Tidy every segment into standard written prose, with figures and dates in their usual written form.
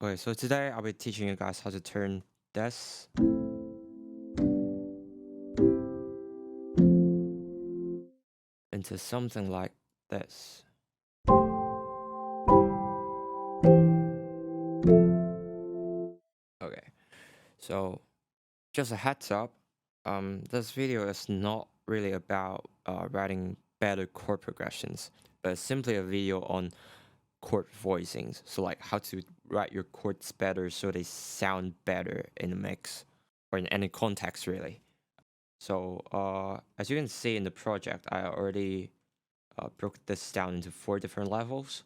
Okay, so today I'll be teaching you guys how to turn this into something like this. Okay, so just a heads up, this video is not really about writing better chord progressions, but it's simply a video on chord voicings. So like how to write your chords better so they sound better in the mix or in any context really. So as you can see in the project, I already broke this down into 4 different levels.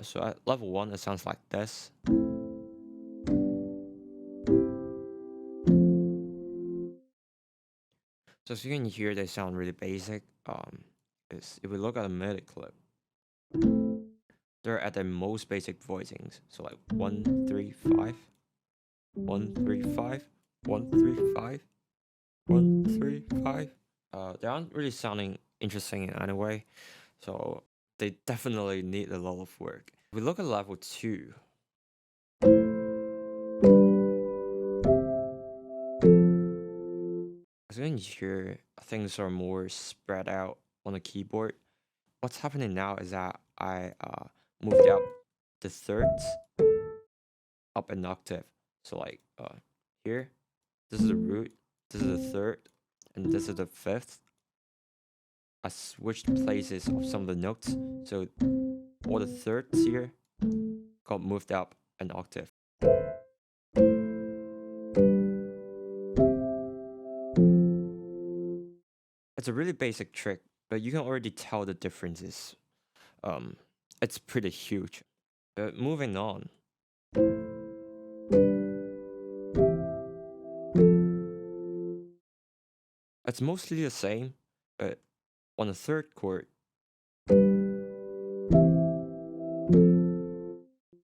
So at level 1, it sounds like this. So as you can hear, they sound really basic. If we look at a MIDI clip, they're at their most basic voicings. So like 1, 3, 5, 1, 3, 5, 1, 3, 5, 1, 3, 5. They aren't really sounding interesting in any way. So they definitely need a lot of work. If we look at level 2, as you can hear, things are more spread out on the keyboard. What's happening now is that I moved up the thirds up an octave. So like here, this is the root, this is the third, and this is the fifth. I switched places of some of the notes, so all the thirds here got moved up an octave. It's a really basic trick, but you can already tell the differences. It's pretty huge. But moving on. It's mostly the same, but on the third chord, I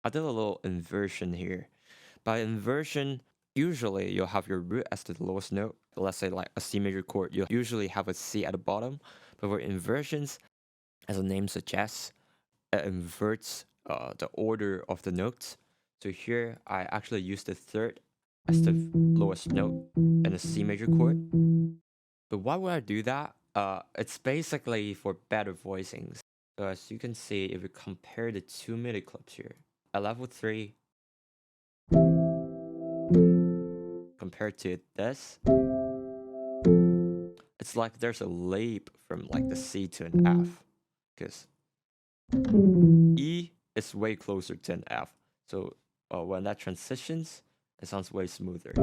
did a little inversion here. By inversion, usually you'll have your root as the lowest note. Let's say like a C major chord, you'll usually have a C at the bottom. But for inversions, as the name suggests, it inverts the order of the notes. So here, I actually use the third as the lowest note in a C major chord. But why would I do that? It's basically for better voicings. So as you can see, if we compare the 2 MIDI clips here, at level 3, compared to this, it's like there's a leap from like the C to an F, because E is way closer to an F. So when that transitions, it sounds way smoother.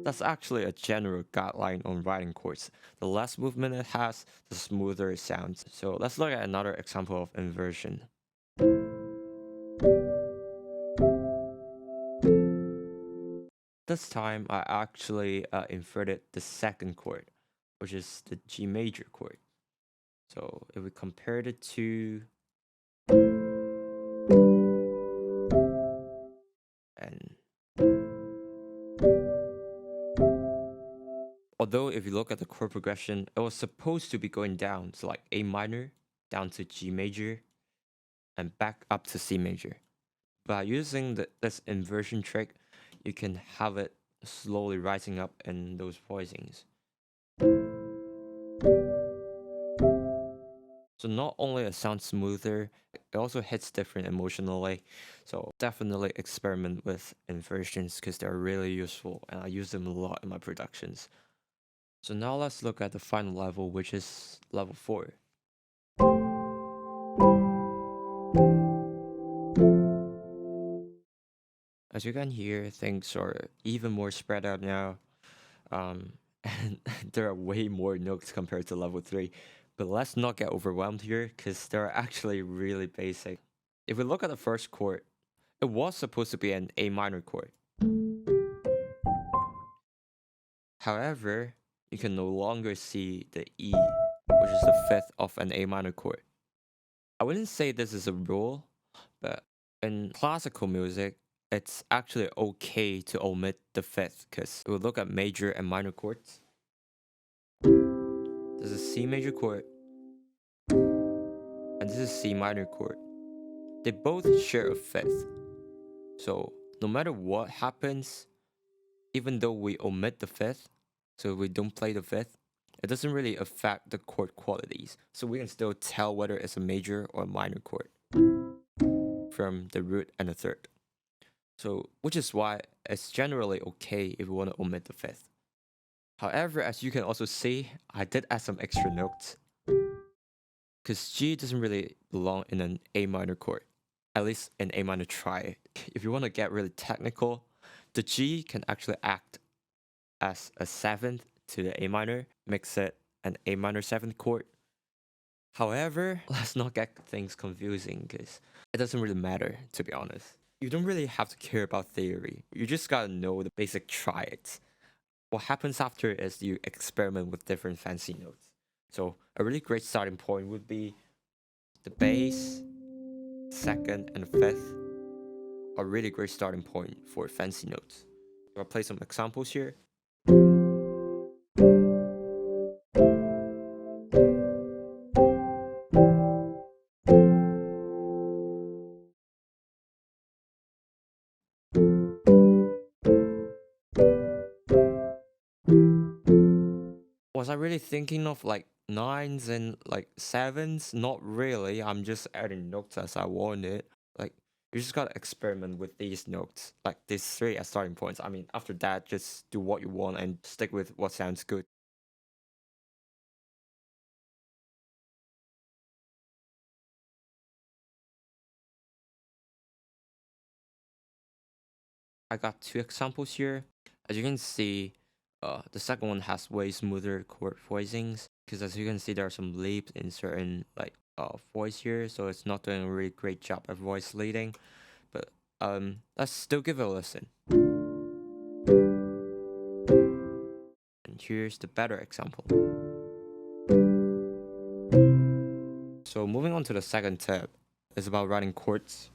That's actually a general guideline on writing chords. The less movement it has, the smoother it sounds. So let's look at another example of inversion. This time I actually inverted the second chord, which is the G major chord. So if we compare the two, and although if you look at the chord progression, it was supposed to be going down, so like A minor, down to G major, and back up to C major. By using this inversion trick, you can have it slowly rising up in those voicings. So not only it sounds smoother, it also hits different emotionally. So definitely experiment with inversions because they're really useful and I use them a lot in my productions. So now let's look at the final level, which is level 4. As you can hear, things are even more spread out now. And there are way more notes compared to level 3. But let's not get overwhelmed here, because they're actually really basic. If we look at the first chord, it was supposed to be an A minor chord. However, you can no longer see the E, which is the fifth of an A minor chord. I wouldn't say this is a rule, but in classical music, it's actually okay to omit the fifth, because we look at major and minor chords. This is C major chord, and this is C minor chord. They both share a fifth. So no matter what happens, even though we omit the fifth, so we don't play the fifth, it doesn't really affect the chord qualities. So we can still tell whether it's a major or a minor chord from the root and the third. So, which is why it's generally okay if we want to omit the fifth. However, as you can also see, I did add some extra notes because G doesn't really belong in an A minor chord, at least in A minor triad. If you want to get really technical, the G can actually act as a seventh to the A minor, makes it an A minor seventh chord. However, let's not get things confusing because it doesn't really matter, to be honest. You don't really have to care about theory. You just gotta know the basic triads. What happens after is you experiment with different fancy notes. So a really great starting point would be the bass, second, and fifth. A really great starting point for fancy notes. I'll play some examples here. Was I really thinking of like nines and like sevens? Not really. I'm just adding notes as I wanted. Like you just gotta experiment with these notes, like these three as starting points. I mean, after that, just do what you want and stick with what sounds good. I got two examples here. As you can see, the second one has way smoother chord voicings because as you can see, there are some leaps in certain like voice here, so it's not doing a really great job at voice leading. But let's still give it a listen. And here's the better example. So moving on to the second tip is about writing chords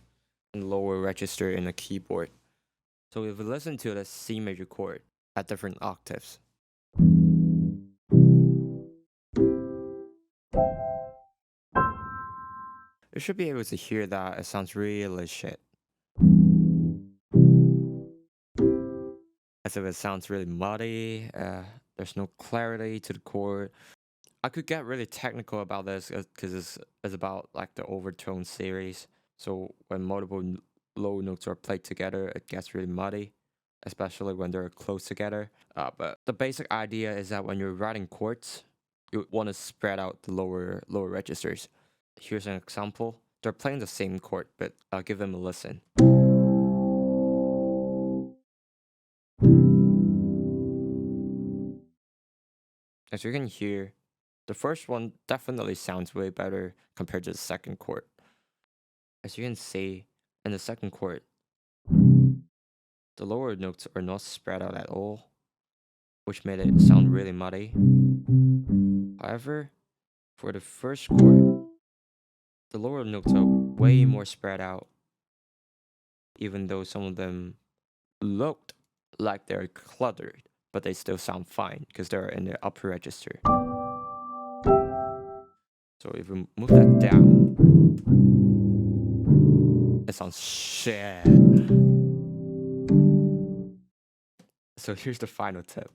in lower register in a keyboard. So if we listen to the C major chord at different octaves, you should be able to hear that it sounds really shit. As if it sounds really muddy, there's no clarity to the chord. I could get really technical about this because it's about like the overtone series. So when multiple low notes are played together, it gets really muddy, especially when they're close together. But the basic idea is that when you're writing chords, you want to spread out the lower registers. Here's an example. They're playing the same chord, but I'll give them a listen. As you can hear, the first one definitely sounds way better compared to the second chord. As you can see, in the second chord, the lower notes are not spread out at all, which made it sound really muddy. However, for the first chord, the lower notes are way more spread out, even though some of them looked like they're cluttered, but they still sound fine because they're in the upper register. So if we move that down, it sounds shit. So here's the final tip.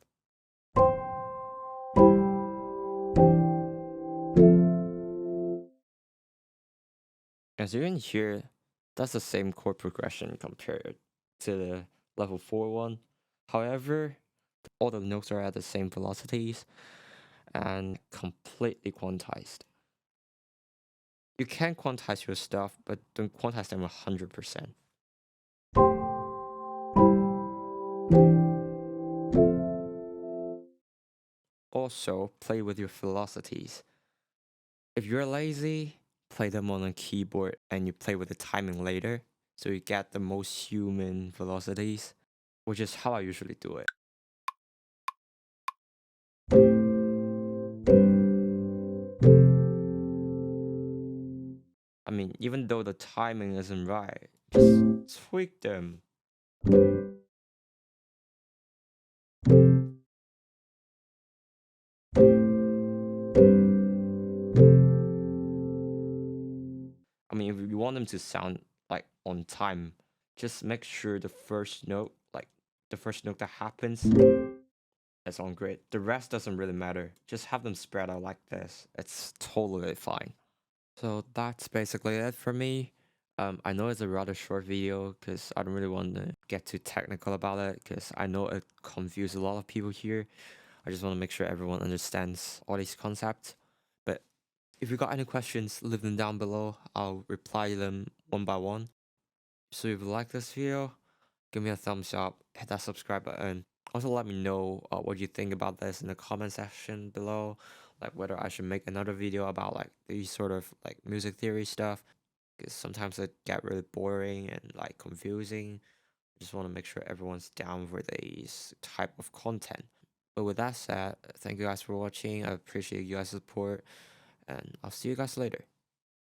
As you can hear, that's the same chord progression compared to the level 4 one. However, all the notes are at the same velocities and completely quantized. You can quantize your stuff, but don't quantize them 100%. Also, play with your velocities. If you're lazy, play them on a keyboard and you play with the timing later, so you get the most human velocities, which is how I usually do it. I mean, even though the timing isn't right, just tweak them. I mean, if you want them to sound like on time, just make sure the first note, like the first note that happens, is on grid. The rest doesn't really matter. Just have them spread out like this. It's totally fine. So that's basically it for me. I know it's a rather short video because I don't really want to get too technical about it because I know it confuses a lot of people here. I just want to make sure everyone understands all these concepts. But if you got any questions, leave them down below. I'll reply them one by one. So if you like this video, give me a thumbs up, hit that subscribe button. Also let me know what you think about this in the comment section below, like whether I should make another video about like these sort of like music theory stuff, because sometimes it get really boring and like confusing. I just want to make sure everyone's down for these type of content. But with that said, thank you guys for watching. I appreciate you guys' support, and I'll see you guys later.